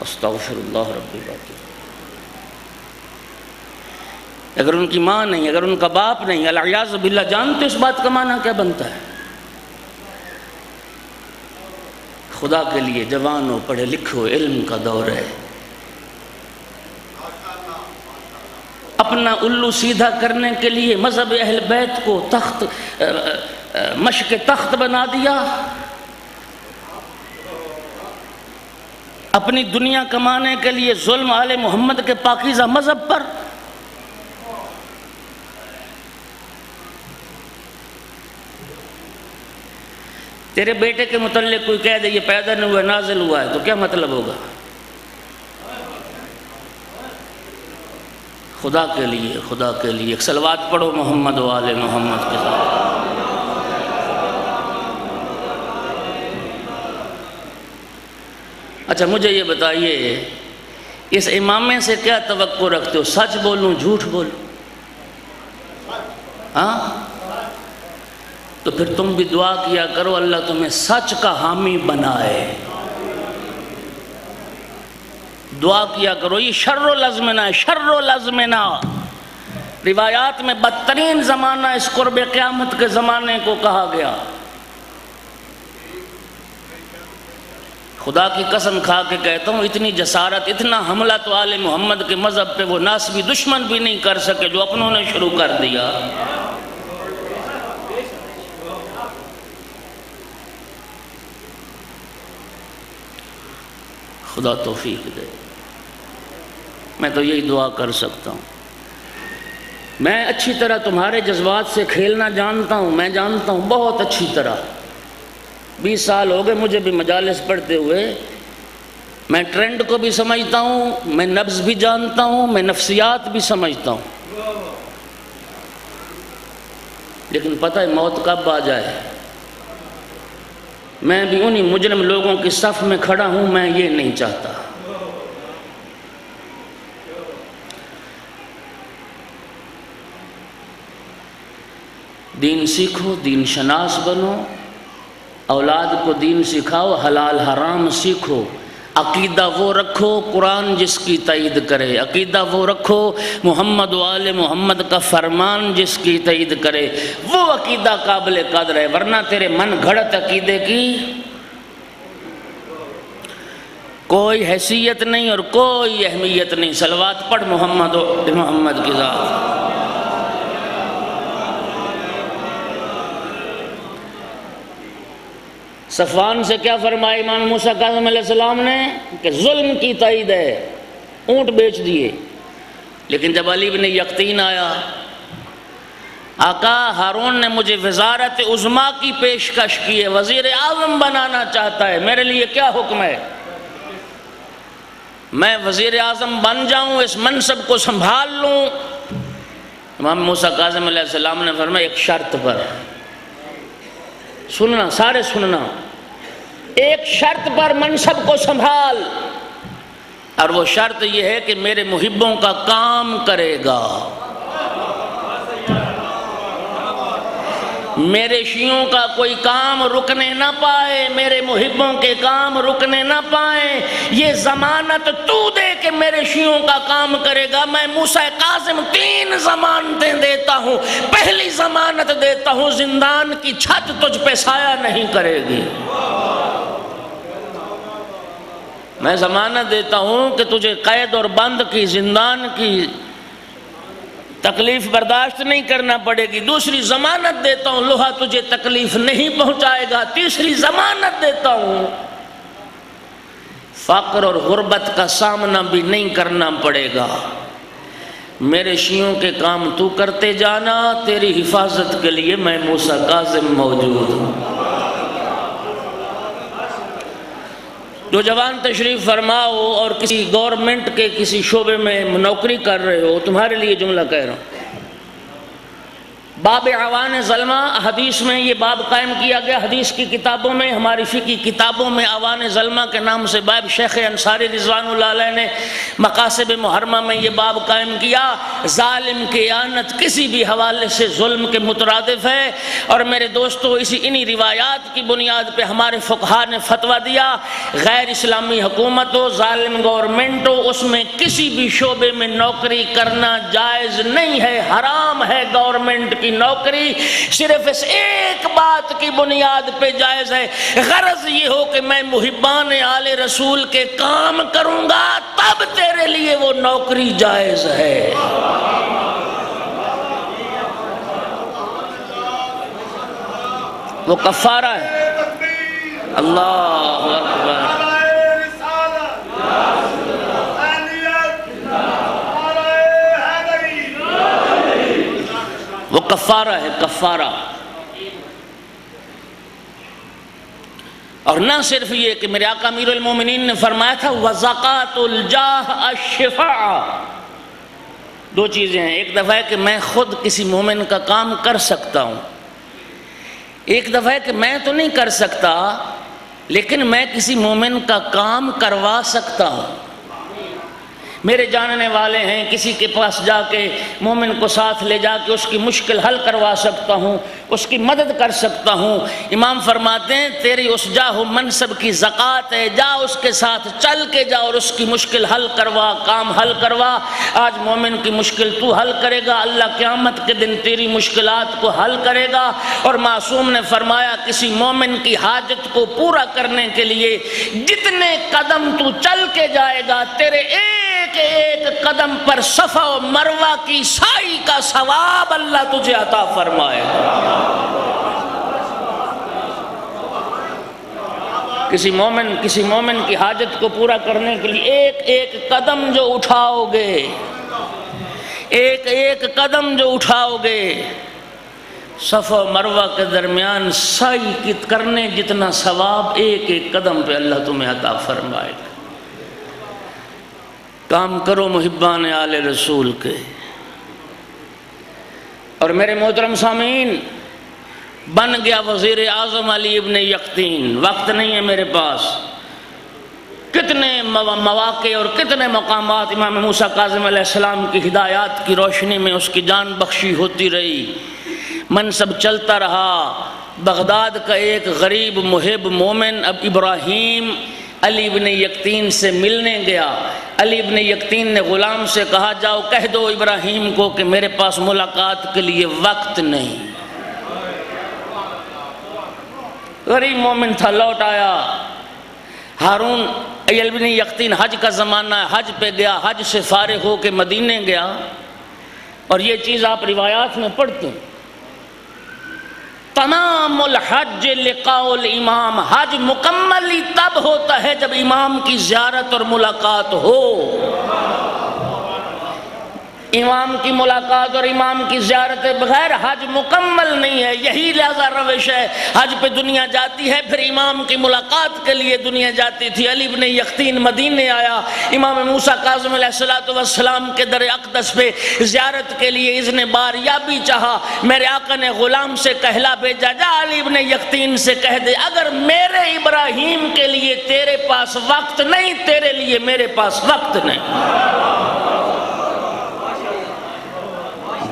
استغفر اللہ ربی باقی۔ اگر ان کی ماں نہیں، اگر ان کا باپ نہیں، العیاذ باللہ، جانتے اس بات کا معنی کیا بنتا ہے؟ خدا کے لیے جوانوں، پڑھے لکھو، علم کا دور ہے۔ اپنا الو سیدھا کرنے کے لیے مذہب اہل بیت کو مشق تخت بنا دیا، اپنی دنیا کمانے کے لیے ظلم آل محمد کے پاکیزہ مذہب پر۔ تیرے بیٹے کے متعلق کوئی کہہ دے یہ پیدا نہیں ہوا، نازل ہوا ہے، تو کیا مطلب ہوگا؟ خدا کے لیے، خدا کے لیے ایک صلوات پڑھو محمد و آل محمد کے ساتھ۔ اچھا مجھے یہ بتائیے، اس امامے سے کیا توقع رکھتے ہو؟ سچ بولوں جھوٹ بولوں؟ ہاں؟ تو پھر تم بھی دعا کیا کرو اللہ تمہیں سچ کا حامی بنائے۔ دعا کیا کرو، یہ شر الازمنہ ہے، شر الازمنہ۔ روایات میں بدترین زمانہ اس قرب قیامت کے زمانے کو کہا گیا۔ خدا کی قسم کھا کے کہتا ہوں، اتنی جسارت، اتنا حملہ تو آل محمد کے مذہب پہ وہ ناسبی دشمن بھی نہیں کر سکے جو اپنوں نے شروع کر دیا۔ خدا توفیق دے۔ میں تو یہی دعا کر سکتا ہوں۔ میں اچھی طرح تمہارے جذبات سے کھیلنا جانتا ہوں، میں جانتا ہوں بہت اچھی طرح۔ 20 سال ہو گئے مجھے بھی مجالس پڑھتے ہوئے، میں ٹرینڈ کو بھی سمجھتا ہوں، میں نبض بھی جانتا ہوں، میں نفسیات بھی سمجھتا ہوں، لیکن پتہ ہے موت کب آ جائے۔ میں بھی انہی مجرم لوگوں کی صف میں کھڑا ہوں، میں یہ نہیں چاہتا۔ دین سیکھو، دین شناس بنو، اولاد کو دین سکھاؤ، حلال حرام سیکھو، عقیدہ وہ رکھو قرآن جس کی تائید کرے، عقیدہ وہ رکھو محمد و آل محمد کا فرمان جس کی تائید کرے، وہ عقیدہ قابل قدر ہے، ورنہ تیرے من گھڑت عقیدے کی کوئی حیثیت نہیں اور کوئی اہمیت نہیں۔ صلوات پڑھ محمد و محمد کی ذات۔ صفوان سے کیا فرمایا امام موسیٰ کاظم علیہ السلام نے کہ ظلم کی تائید ہے، اونٹ بیچ دیے۔ لیکن جب علی بن یقطین آیا، آقا ہارون نے مجھے وزارت عظمیٰ کی پیشکش کی ہے، وزیر اعظم بنانا چاہتا ہے، میرے لیے کیا حکم ہے؟ میں وزیر اعظم بن جاؤں، اس منصب کو سنبھال لوں؟ امام موسیٰ کاظم علیہ السلام نے فرمایا ایک شرط پر، سننا سارے سننا، ایک شرط پر منصب کو سنبھال، اور وہ شرط یہ ہے کہ میرے محبوں کا کام کرے گا، میرے شیعوں کا کوئی کام رکنے نہ پائے، میرے محبوں کے کام رکنے نہ پائیں۔ یہ ضمانت تو دے کہ میرے شیعوں کا کام کرے گا۔ میں موسیٰ کاظم 3 ضمانتیں دیتا ہوں۔ پہلی ضمانت دیتا ہوں، زندان کی چھت تجھ پہ سایہ نہیں کرے گی۔ میں ضمانت دیتا ہوں کہ تجھے قید اور بند کی، زندان کی تکلیف برداشت نہیں کرنا پڑے گی۔ دوسری ضمانت دیتا ہوں، لوہا تجھے تکلیف نہیں پہنچائے گا۔ تیسری ضمانت دیتا ہوں، فقر اور غربت کا سامنا بھی نہیں کرنا پڑے گا۔ میرے شیعوں کے کام تو کرتے جانا، تیری حفاظت کے لیے میں موسیٰ کاظم موجود ہوں۔ جو جوان تشریف فرماؤ اور کسی گورنمنٹ کے کسی شعبے میں نوکری کر رہے ہو، تمہارے لیے جملہ کہہ رہا ہوں۔ باب عوان ظلمہ، حدیث میں یہ باب قائم کیا گیا، حدیث کی کتابوں میں، ہماری فقہی کتابوں میں عوان ظلمہ کے نام سے باب شیخ انصاری رضوان اللہ علیہ نے مقاصد محرمہ میں یہ باب قائم کیا۔ ظالم کی اعانت کسی بھی حوالے سے ظلم کے مترادف ہے، اور میرے دوستو انہی روایات کی بنیاد پہ ہمارے فقہا نے فتویٰ دیا، غیر اسلامی حکومت ہو، ظالم گورنمنٹ ہو، اس میں کسی بھی شعبے میں نوکری کرنا جائز نہیں ہے، حرام ہے گورنمنٹ کی نوکری، صرف اس ایک بات کی بنیاد پہ جائز ہے، غرض یہ ہو کہ میں محبان آل رسول کے کام کروں گا، تب تیرے لیے وہ نوکری جائز ہے۔ وہ کفارہ ہے۔ اللہ اکبر۔ وہ کفارہ ہے، کفارہ۔ اور نہ صرف یہ کہ میرے آقا امیر المومنین نے فرمایا تھا وَزَقَاتُ الْجَاهِ الشِّفَاعَ، دو چیزیں ہیں، ایک دفعہ ہے کہ میں خود کسی مومن کا کام کر سکتا ہوں، ایک دفعہ ہے کہ میں تو نہیں کر سکتا لیکن میں کسی مومن کا کام کروا سکتا ہوں۔ میرے جاننے والے ہیں، کسی کے پاس جا کے مومن کو ساتھ لے جا کے اس کی مشکل حل کروا سکتا ہوں، اس کی مدد کر سکتا ہوں۔ امام فرماتے ہیں تیری اس جاہ و منصب کی زکوٰۃ ہے، جا اس کے ساتھ چل کے جا اور اس کی مشکل حل کروا، کام حل کروا۔ آج مومن کی مشکل تو حل کرے گا، اللہ قیامت کے دن تیری مشکلات کو حل کرے گا۔ اور معصوم نے فرمایا کسی مومن کی حاجت کو پورا کرنے کے لیے جتنے قدم تو چل کے جائے گا، تیرے ایک قدم پر صفا و مروہ کی سائی کا ثواب اللہ تجھے عطا فرمائے گا۔ کسی مومن کی حاجت کو پورا کرنے کے لیے ایک قدم جو اٹھاؤ گے، ایک قدم جو اٹھاؤ گے، صفا و مروہ کے درمیان سائی کرنے جتنا ثواب ایک قدم پہ اللہ تمہیں عطا فرمائے گا۔ کام کرو محبان آل رسول کے۔ اور میرے محترم سامعین، بن گیا وزیر اعظم علی ابن یقطین، وقت نہیں ہے میرے پاس، کتنے مواقع اور کتنے مقامات امام موسیٰ کاظم علیہ السلام کی ہدایات کی روشنی میں اس کی جان بخشی ہوتی رہی، منصب چلتا رہا۔ بغداد کا ایک غریب محب مومن اب ابراہیم علی ابن یقطین سے ملنے گیا۔ علی ابن یقطین نے غلام سے کہا جاؤ کہہ دو ابراہیم کو کہ میرے پاس ملاقات کے لیے وقت نہیں۔ غریب مومن تھا، لوٹ آیا۔ ہارون علی ابن یقطین حج کا زمانہ ہے، حج پہ گیا، حج سے فارغ ہو کے مدینے گیا، اور یہ چیز آپ روایات میں پڑھتے ہیں، تمام الحج لقاء الامام، حج مکمل ہی تب ہوتا ہے جب امام کی زیارت اور ملاقات ہو۔ امام کی ملاقات اور امام کی زیارت بغیر حج مکمل نہیں ہے۔ یہی لہذا روش ہے، حج پہ دنیا جاتی ہے پھر امام کی ملاقات کے لیے دنیا جاتی تھی۔ علی ابن یقطین مدینے آیا، امام موسیٰ کاظم علیہ السلام کے در اقدس پہ زیارت کے لیے اذن باریابی چاہا۔ میرے آقا نے غلام سے کہلا بھیجا جا علی ابن یقطین سے کہہ دے اگر میرے ابراہیم کے لیے تیرے پاس وقت نہیں، تیرے لیے میرے پاس وقت نہیں۔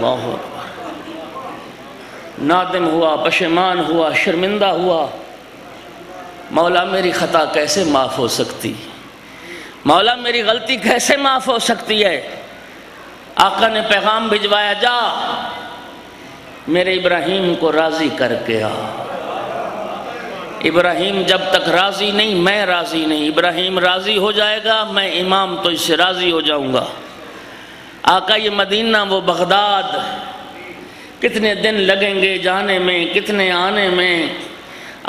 اللہ نادم ہوا، پشیمان ہوا، شرمندہ ہوا، مولا میری خطا کیسے معاف ہو سکتی، مولا میری غلطی کیسے معاف ہو سکتی ہے۔ آقا نے پیغام بھجوایا جا میرے ابراہیم کو راضی کر کے آ۔ ابراہیم جب تک راضی نہیں میں راضی نہیں، ابراہیم راضی ہو جائے گا میں امام تو اس سے راضی ہو جاؤں گا۔ آقا یہ مدینہ وہ بغداد، کتنے دن لگیں گے جانے میں، کتنے آنے میں۔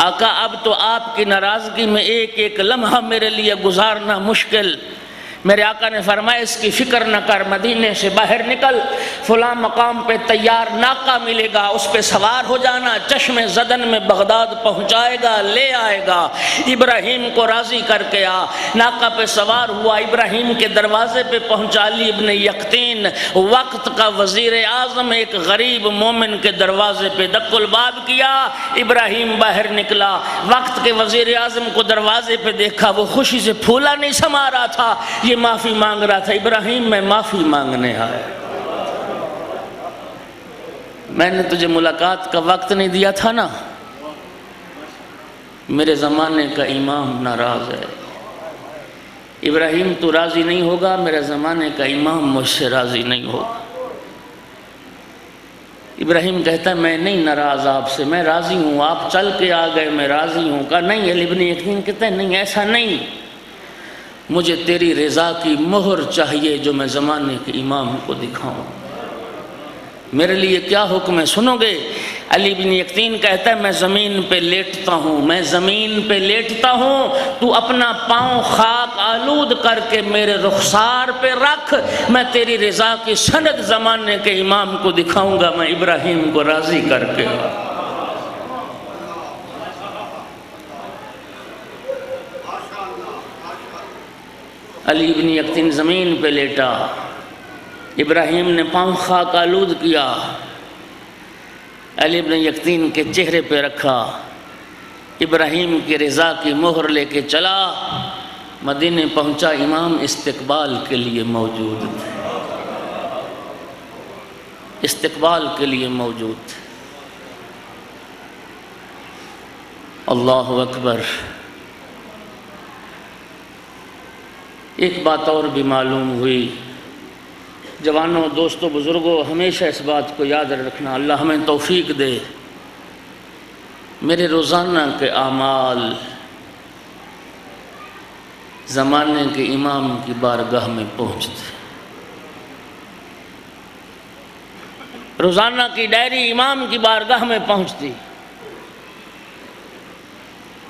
آقا اب تو آپ کی ناراضگی میں ایک لمحہ میرے لیے گزارنا مشکل۔ میرے آقا نے فرمایا اس کی فکر نہ کر، مدینے سے باہر نکل، فلاں مقام پہ تیار ناقہ ملے گا، اس پہ سوار ہو جانا، چشم زدن میں بغداد پہنچائے گا، لے آئے گا، ابراہیم کو راضی کر کے آ۔ ناقہ پہ سوار ہوا، ابراہیم کے دروازے پہ پہنچا علی ابن یقطین، وقت کا وزیر اعظم ایک غریب مومن کے دروازے پہ دق الباب کیا، ابراہیم باہر نکلا۔ وقت کے وزیر اعظم کو دروازے پہ دیکھا، وہ خوشی سے پھولا نہیں سما رہا تھا، یہ معافی مانگ رہا تھا۔ ابراہیم میں معافی مانگنے آیا، میں نے تجھے ملاقات کا وقت نہیں دیا تھا نا، میرے زمانے کا امام ناراض ہے۔ ابراہیم تو راضی نہیں ہوگا، میرے زمانے کا امام مجھ سے راضی نہیں ہوگا۔ ابراہیم کہتا ہے میں نہیں ناراض آپ سے، میں راضی ہوں، آپ چل کے آ گئے میں راضی ہوں۔ کہا نہیں، علی ابن یقطین کہتا ہے نہیں ایسا نہیں، مجھے تیری رضا کی مہر چاہیے جو میں زمانے کے امام کو دکھاؤں۔ میرے لیے کیا حکم ہے سنو گے؟ علی بن یقطین کہتا ہے میں زمین پہ لیٹتا ہوں، میں زمین پہ لیٹتا ہوں، تو اپنا پاؤں خاک آلود کر کے میرے رخسار پہ رکھ، میں تیری رضا کی سند زمانے کے امام کو دکھاؤں گا، میں ابراہیم کو راضی کر کے۔ علی بن یقطین زمین پہ لیٹا، ابراہیم نے پاؤں خاک آلود کیا، علی بن یقطین کے چہرے پہ رکھا، ابراہیم کی رضا کی مہر لے کے چلا، مدینے پہنچا، امام استقبال کے لیے موجود تھے، استقبال کے لیے موجود تھے۔ اللہ اکبر۔ ایک بات اور بھی معلوم ہوئی، جوانوں، دوستوں، بزرگوں، ہمیشہ اس بات کو یاد رکھنا، اللہ ہمیں توفیق دے، میرے روزانہ کے اعمال زمانے کے امام کی بارگاہ میں پہنچتے، روزانہ کی ڈائری امام کی بارگاہ میں پہنچتی۔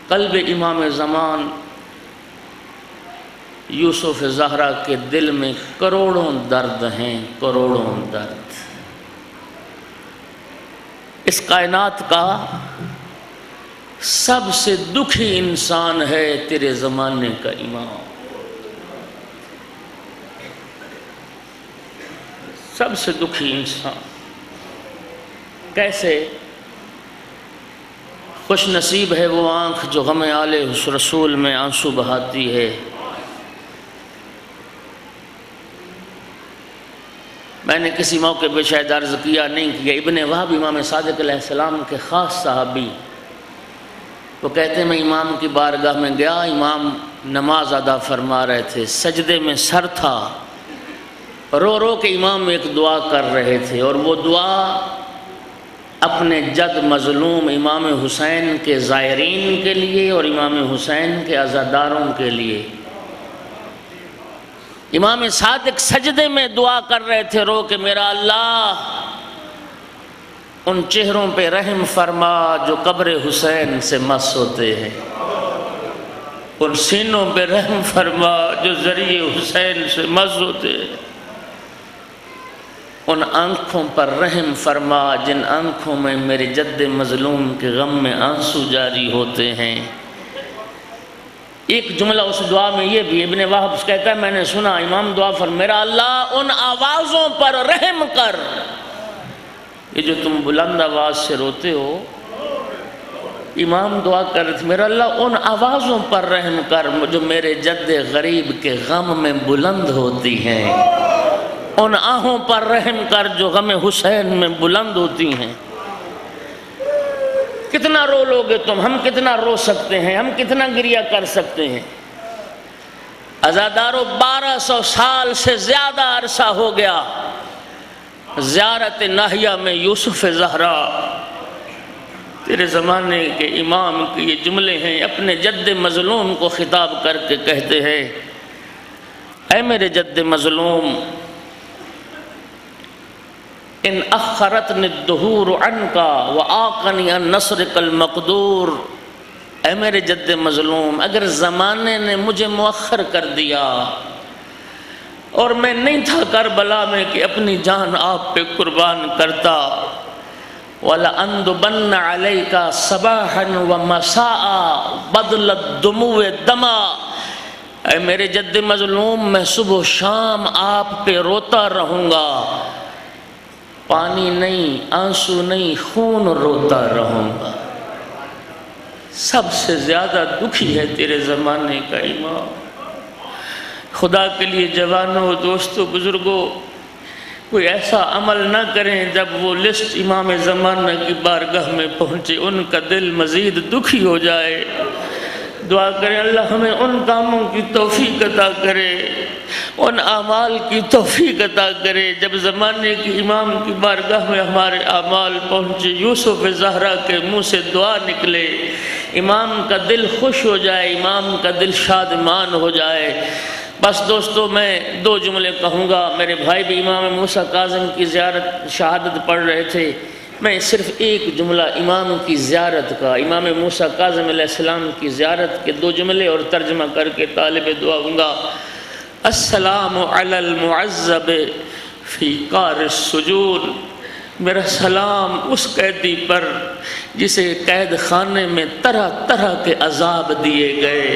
قلب امام زمان یوسف زہرا کے دل میں کروڑوں درد ہیں، کروڑوں درد۔ اس کائنات کا سب سے دکھی انسان ہے تیرے زمانے کا امام، سب سے دکھی انسان۔ کیسے؟ خوش نصیب ہے وہ آنکھ جو غم آل رسول میں آنسو بہاتی ہے۔ میں نے کسی موقع پہ شاید عرض کیا نہیں کیا، ابن وہب امام صادق علیہ السلام کے خاص صحابی، وہ کہتے ہیں میں امام کی بارگاہ میں گیا، امام نماز ادا فرما رہے تھے، سجدے میں سر تھا، رو رو کے امام ایک دعا کر رہے تھے، اور وہ دعا اپنے جد مظلوم امام حسین کے زائرین کے لیے اور امام حسین کے عزاداروں کے لیے۔ امام صادق سجدے میں دعا کر رہے تھے رو کہ میرا اللہ ان چہروں پہ رحم فرما جو قبر حسین سے مس ہوتے ہیں، ان سینوں پہ رحم فرما جو ذریعے حسین سے مس ہوتے ہیں، ان آنکھوں پر رحم فرما جن آنکھوں میں میرے جد مظلوم کے غم میں آنسو جاری ہوتے ہیں۔ ایک جملہ اس دعا میں یہ بھی، ابن وہب کہتا ہے میں نے سنا امام دعا فرما میرا اللہ ان آوازوں پر رحم کر، یہ جو تم بلند آواز سے روتے ہو، امام دعا کر رہے تھے میرا اللہ ان آوازوں پر رحم کر جو میرے جد غریب کے غم میں بلند ہوتی ہیں، ان آہوں پر رحم کر جو غم حسین میں بلند ہوتی ہیں۔ کتنا رو لو گے تم، ہم کتنا رو سکتے ہیں، ہم کتنا گریہ کر سکتے ہیں۔ عزادارو 1200 سال سے زیادہ عرصہ ہو گیا زیارت ناہیہ میں یوسف زہرا، تیرے زمانے کے امام کے یہ جملے ہیں، اپنے جد مظلوم کو خطاب کر کے کہتے ہیں اے میرے جد مظلوم ان اخرتنی الدہور عنکا وآقنی عن نصرک المقدور، اے میرے جد مظلوم اگر زمانے نے مجھے مؤخر کر دیا اور میں نہیں تھا کربلا میں کہ اپنی جان آپ پہ قربان کرتا، وَلَأَنْدُبَنَّ عَلَيْكَ صَبَاحًا وَمَسَاءً بَدْلَ الدُّمُوِ دَمًا، اے میرے جد مظلوم میں صبح و شام آپ پہ روتا رہوں گا، پانی نہیں، آنسو نہیں، خون روتا رہوں گا۔ سب سے زیادہ دکھی ہے تیرے زمانے کا امام۔ خدا کے لیے جوانوں، دوستوں، بزرگوں، کوئی ایسا عمل نہ کریں جب وہ لسٹ امام زمانہ کی بارگاہ میں پہنچے ان کا دل مزید دکھی ہو جائے۔ دعا کریں اللہ ہمیں ان کاموں کی توفیق عطا کرے، ان اعمال کی توفیق عطا کرے جب زمانے کی امام کی بارگاہ میں ہمارے اعمال پہنچے، یوسف زہرا کے منہ سے دعا نکلے، امام کا دل خوش ہو جائے، امام کا دل شادمان ہو جائے۔ بس دوستو میں 2 جملے کہوں گا، میرے بھائی بھی امام موسیٰ کاظم کی زیارت شہادت پڑھ رہے تھے، میں صرف ایک جملہ امام کی زیارت کا، امام موسیٰ کاظم علیہ السلام کی زیارت کے 2 جملے اور ترجمہ کر کے طالب دعا ہوں گا۔ السلام علی المعذب فی قعر السجون، میرا سلام اس قیدی پر جسے قید خانے میں طرح طرح کے عذاب دیے گئے،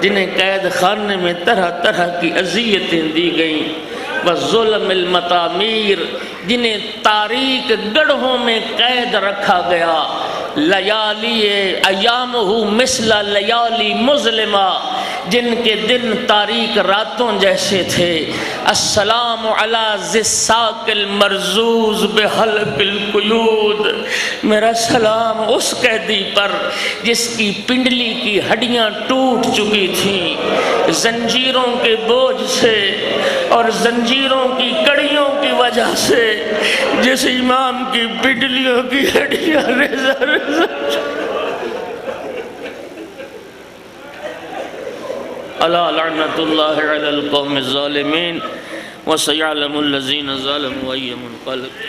جنہیں قید خانے میں طرح طرح کی اذیتیں دی گئیں، وظلم المطامیر، جنہیں تاریک گڑھوں میں قید رکھا گیا، لیالی ایامہ مثل لیالی مظلمہ، جن کے دن تاریک راتوں جیسے تھے۔ السلام علی ذی الساق المرزوز بحلق القیود، میرا سلام اس قیدی پر جس کی پنڈلی کی ہڈیاں ٹوٹ چکی تھیں زنجیروں کے بوجھ سے اور زنجیروں کی کڑیوں کی وجہ سے، جس امام کی پنڈلیوں کی ہڈیاں ریزہ ریزہ۔ الا لعنت اللہ علی القوم الظالمین وسيعلم الذين ظلموا أي منقلب۔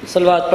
صلوات